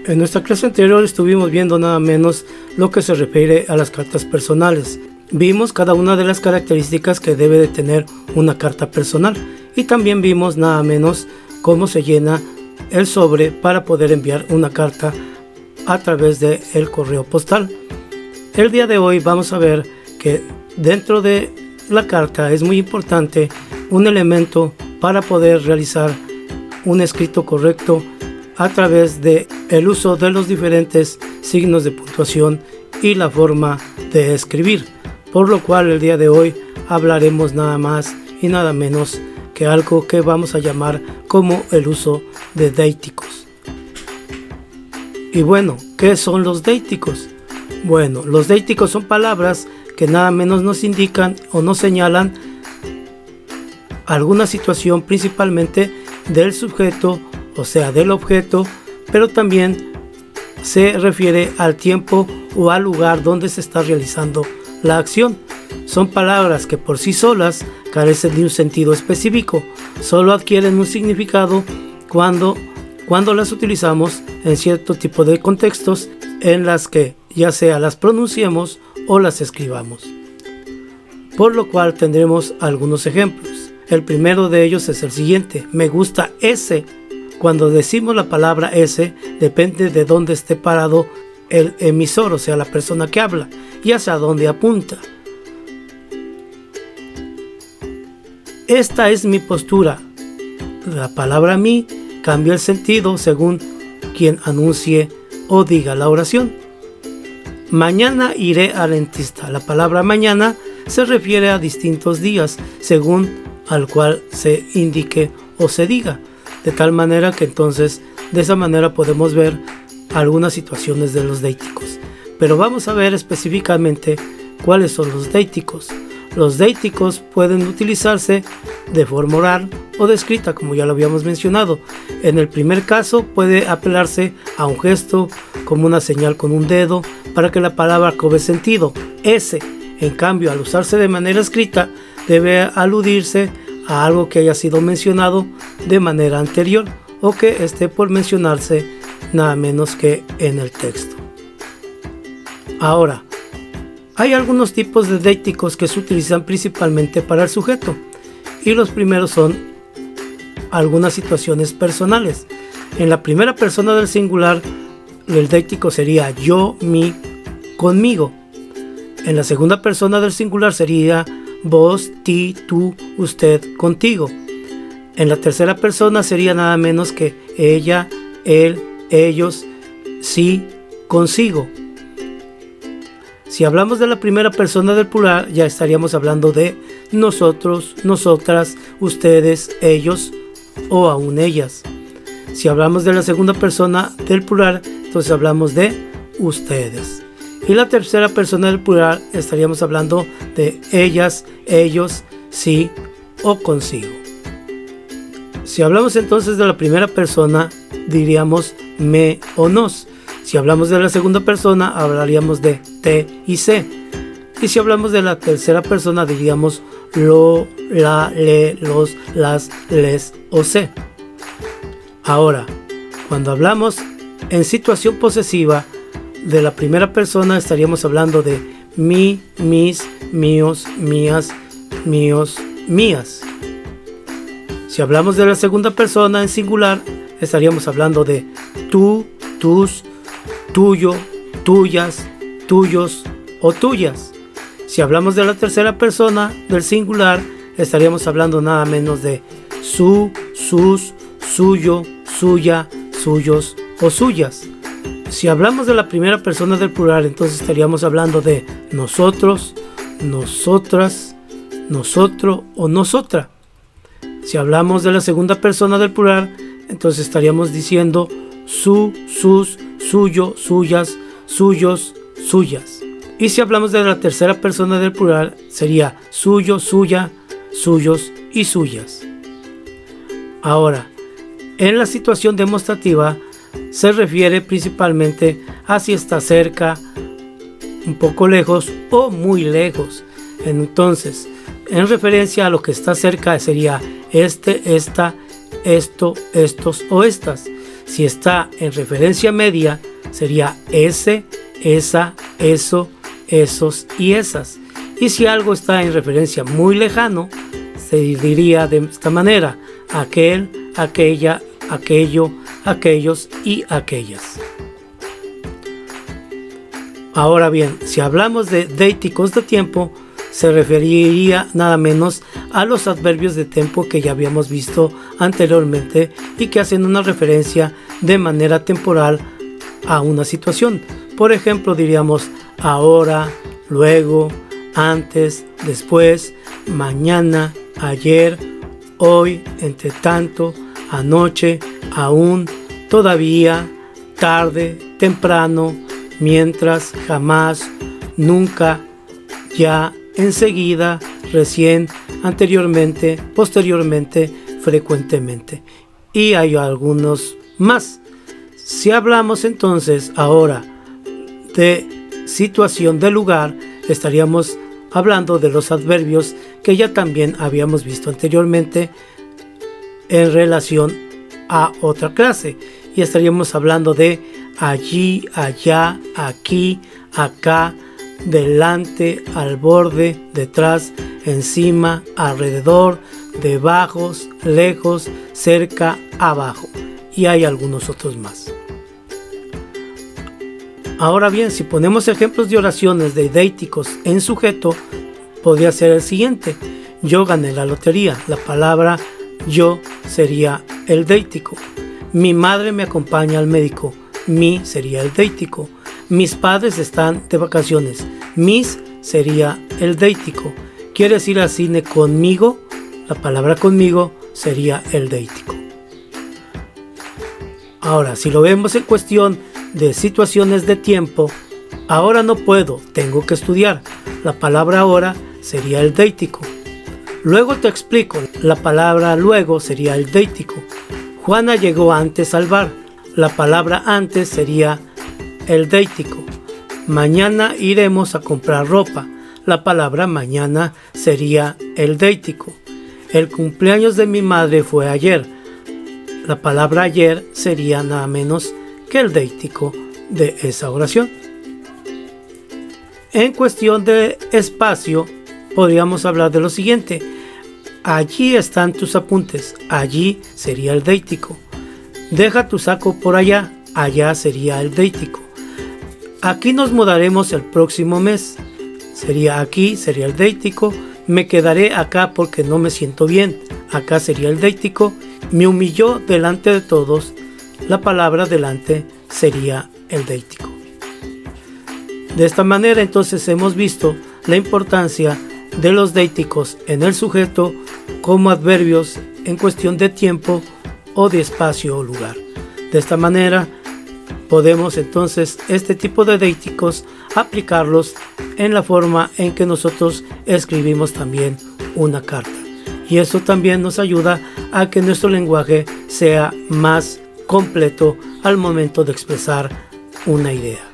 En nuestra clase anterior estuvimos viendo nada menos lo que se refiere a las cartas personales. Vimos cada una de las características que debe de tener una carta personal y también vimos nada menos cómo se llena el sobre para poder enviar una carta a través del correo postal. El día de hoy vamos a ver que dentro de la carta es muy importante un elemento para poder realizar un escrito correcto a través de el uso de los diferentes signos de puntuación y la forma de escribir, por lo cual el día de hoy hablaremos nada más y nada menos que algo que vamos a llamar como el uso de deíticos. Y bueno, ¿qué son los deíticos? Bueno, los deíticos son palabras que nada menos nos indican o nos señalan alguna situación principalmente del sujeto, o sea del objeto, pero también se refiere al tiempo o al lugar donde se está realizando la acción. Son palabras que por sí solas carecen de un sentido específico, solo adquieren un significado cuando las utilizamos en cierto tipo de contextos en las que ya sea las pronunciemos o las escribamos. Por lo cual tendremos algunos ejemplos. El primero de ellos es el siguiente: me gusta ese. Cuando decimos la palabra ese, depende de dónde esté parado el emisor, o sea la persona que habla, y hacia dónde apunta. Esta es mi postura. La palabra mí cambia el sentido según quien anuncie o diga la oración. Mañana iré al dentista. La palabra mañana se refiere a distintos días según al cual se indique o se diga, de tal manera que entonces de esa manera podemos ver algunas situaciones de los deíticos. Pero vamos a ver específicamente cuáles son los deíticos. Los deíticos pueden utilizarse de forma oral o de escrita, como ya lo habíamos mencionado. En el primer caso puede apelarse a un gesto como una señal con un dedo para que la palabra cobre sentido. Ese, en cambio, al usarse de manera escrita, debe aludirse a algo que haya sido mencionado de manera anterior o que esté por mencionarse nada menos que en el texto. Ahora, hay algunos tipos de deíticos que se utilizan principalmente para el sujeto, y los primeros son algunas situaciones personales. En la primera persona del singular, el deítico sería yo, mí, conmigo. En la segunda persona del singular sería vos, ti, tú, usted, contigo. En la tercera persona sería nada menos que ella, él, ellos, sí, consigo. Si hablamos de la primera persona del plural, ya estaríamos hablando de nosotros, nosotras, ustedes, ellos o aún ellas. Si hablamos de la segunda persona del plural, entonces hablamos de ustedes. Y la tercera persona del plural estaríamos hablando de ellas, ellos, sí o consigo. Si hablamos entonces de la primera persona, diríamos me o nos. Si hablamos de la segunda persona, hablaríamos de te y se. Y si hablamos de la tercera persona, diríamos lo, la, le, los, las, les o se. Ahora, cuando hablamos en situación posesiva de la primera persona, estaríamos hablando de mí, mis, míos, mías, míos, mías. Si hablamos de la segunda persona en singular, estaríamos hablando de tú, tus, tuyo, tuyas, tuyos o tuyas. Si hablamos de la tercera persona del singular, estaríamos hablando nada menos de su, sus, suyo, suya, suyos o suyas. Si hablamos de la primera persona del plural, entonces estaríamos hablando de nosotros, nosotras, nosotro o nosotra. Si hablamos de la segunda persona del plural, entonces estaríamos diciendo su, sus, suyo, suyas, suyos, suyas. Y si hablamos de la tercera persona del plural, sería suyo, suya, suyos y suyas. Ahora, en la situación demostrativa, se refiere principalmente a si está cerca, un poco lejos o muy lejos. Entonces, en referencia a lo que está cerca sería este, esta, esto, estos o estas. Si está en referencia media, sería ese, esa, eso, esos y esas. Y si algo está en referencia muy lejano, se diría de esta manera: aquel, aquella, aquello, aquellos y aquellas. Ahora bien, si hablamos de deíticos de tiempo, se referiría nada menos a los adverbios de tiempo que ya habíamos visto anteriormente y que hacen una referencia de manera temporal a una situación. Por ejemplo, diríamos ahora, luego, antes, después, mañana, ayer, hoy, entre tanto, anoche, aún, todavía, tarde, temprano, mientras, jamás, nunca, ya, enseguida, recién, anteriormente, posteriormente, frecuentemente. Y hay algunos más. Si hablamos entonces ahora de situación de lugar, estaríamos hablando de los adverbios que ya también habíamos visto anteriormente en relación a otra clase. Y estaríamos hablando de allí, allá, aquí, acá, delante, al borde, detrás, encima, alrededor, debajo, lejos, cerca, abajo. Y hay algunos otros más. Ahora bien, si ponemos ejemplos de oraciones de deíticos en sujeto, podría ser el siguiente: yo gané la lotería. La palabra yo sería el deítico. Mi madre me acompaña al médico. Mi sería el deítico. Mis padres están de vacaciones. Mis sería el deítico. ¿Quieres ir al cine conmigo? La palabra conmigo sería el deítico. Ahora, si lo vemos en cuestión de situaciones de tiempo, ahora no puedo, tengo que estudiar. La palabra ahora sería el deítico. Luego te explico. La palabra luego sería el deítico. Juana llegó antes al bar. La palabra antes sería el deítico. Mañana iremos a comprar ropa. La palabra mañana sería el deítico. El cumpleaños de mi madre fue ayer. La palabra ayer sería nada menos que el deítico de esa oración. En cuestión de espacio, podríamos hablar de lo siguiente: allí están tus apuntes. Allí sería el deítico. Deja tu saco por allá. Allá sería el deítico. Aquí nos mudaremos el próximo mes. Sería aquí, sería el deítico. Me quedaré acá porque no me siento bien. Acá sería el deítico. Me humilló delante de todos. La palabra delante sería el deítico. De esta manera entonces hemos visto la importancia de los deíticos en el sujeto como adverbios en cuestión de tiempo o de espacio o lugar. De esta manera podemos entonces este tipo de deíticos aplicarlos en la forma en que nosotros escribimos también una carta. Y eso también nos ayuda a que nuestro lenguaje sea más completo al momento de expresar una idea.